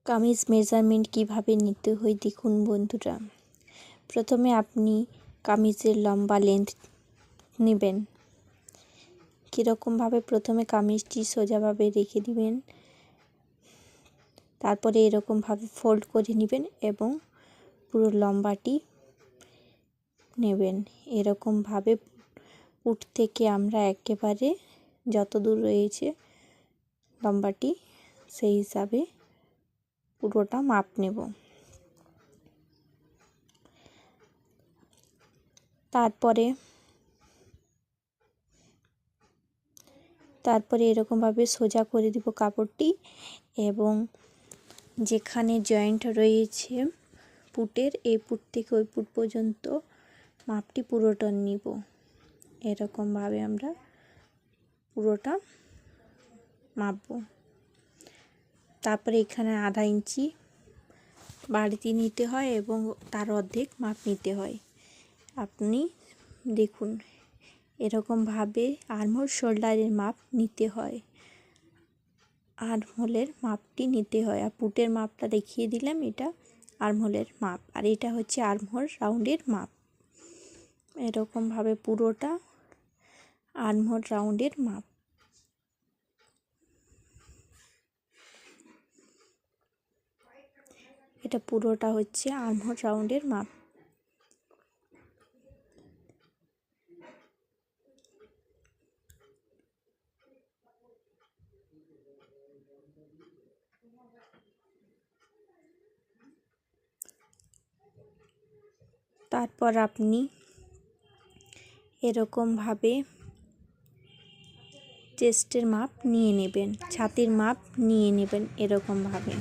Kameez measurement কিভাবে নিতে হয় দেখুন বন্ধুরা। প্রথমে আপনি কামিজের লম্বা লেন্থ নেবেন। কীরকমভাবে প্রথমে কামিজটি সোজাভাবে রেখে দিবেন, তারপরে এরকমভাবে ফোল্ড করে নেবেন এবং পুরো লম্বাটি নেবেন। এরকমভাবে পুট থেকে আমরা একেবারে যত দূর রয়েছে লম্বাটি সেই হিসাবে পুরোটা মাপ নেব। তারপরে এরকমভাবে সোজা করে দিব কাপড়টি এবং যেখানে জয়েন্ট রয়েছে পুটের, এই পুট থেকে ওই পুট পর্যন্ত মাপটি পুরোটা নিব। এরকমভাবে আমরা পুরোটা মাপব। তারপরে এখানে আধা ইঞ্চি বাড়তি নিতে হয় এবং তার অর্ধেক মাপ নিতে হয়। আপনি দেখুন এরকমভাবে আর্মহোল শোল্ডারের মাপ নিতে হয়, আর্মহোলের মাপটি নিতে হয়। আর পুটের মাপটা দেখিয়ে দিলাম, এটা আর্মহোলের মাপ, আর এটা হচ্ছে আর্মহোল রাউন্ডের মাপ। এরকমভাবে পুরোটা আর্মহোল রাউন্ডের মাপ। এটা পুরোটা হচ্ছে আর্মহোল রাউন্ডের মাপ। তারপর আপনি এরকমভাবে চেস্টের মাপ নিয়ে নেবেন, ছাতির মাপ নিয়ে নেবেন এরকমভাবে।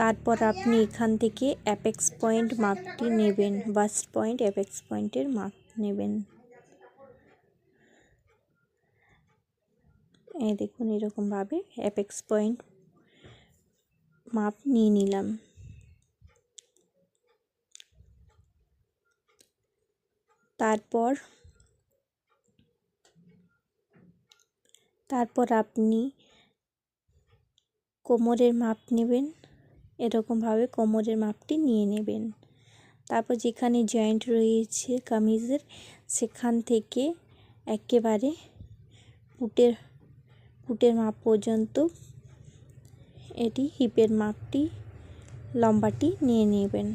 তারপর আপনি এখান থেকে অ্যাপেক্স পয়েন্ট মাপটি নেবেন, বাস্ট পয়েন্ট অ্যাপেক্স পয়েন্টের মাপ নেবেন। এই দেখুন এরকমভাবে অ্যাপেক্স পয়েন্ট মাপ নিয়ে নিলাম। তারপর আপনি কোমরের মাপ নেবেন, এরকমভাবে কোমরের মাপটি নিয়ে নেবেন। তারপর যেখানে জয়েন্ট রয়েছে কামিজের সেখান থেকে একেবারে পুটের মাপ পর্যন্ত এটি হিপের মাপটি লম্বাটি নিয়ে নেবেন।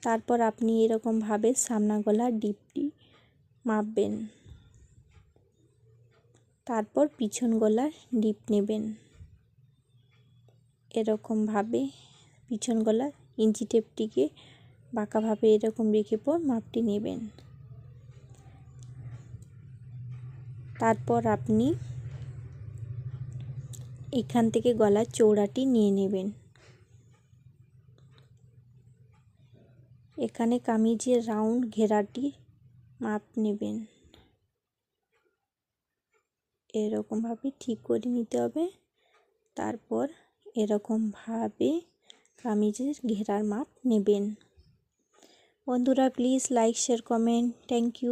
তারপর আপনি এরকমভাবে সামনা গলার ডিপটি মাপবেন। তারপর পিছন গলার ডিপ নেবেন। এরকমভাবে পিছন গলার ইঞ্চি টেপটিকে বাঁকাভাবে এরকম রেখে পর মাপটি নেবেন। তারপর আপনি এখান থেকে গলার চওড়াটি নিয়ে নেবেন। এখানে কামিজের রাউন্ড ঘেরাটি মাপ নেবেন। এরকমভাবে ঠিক করে নিতে হবে। তারপর এরকমভাবে কামিজের ঘেরার মাপ নেবেন। বন্ধুরা please like share comment. Thank you.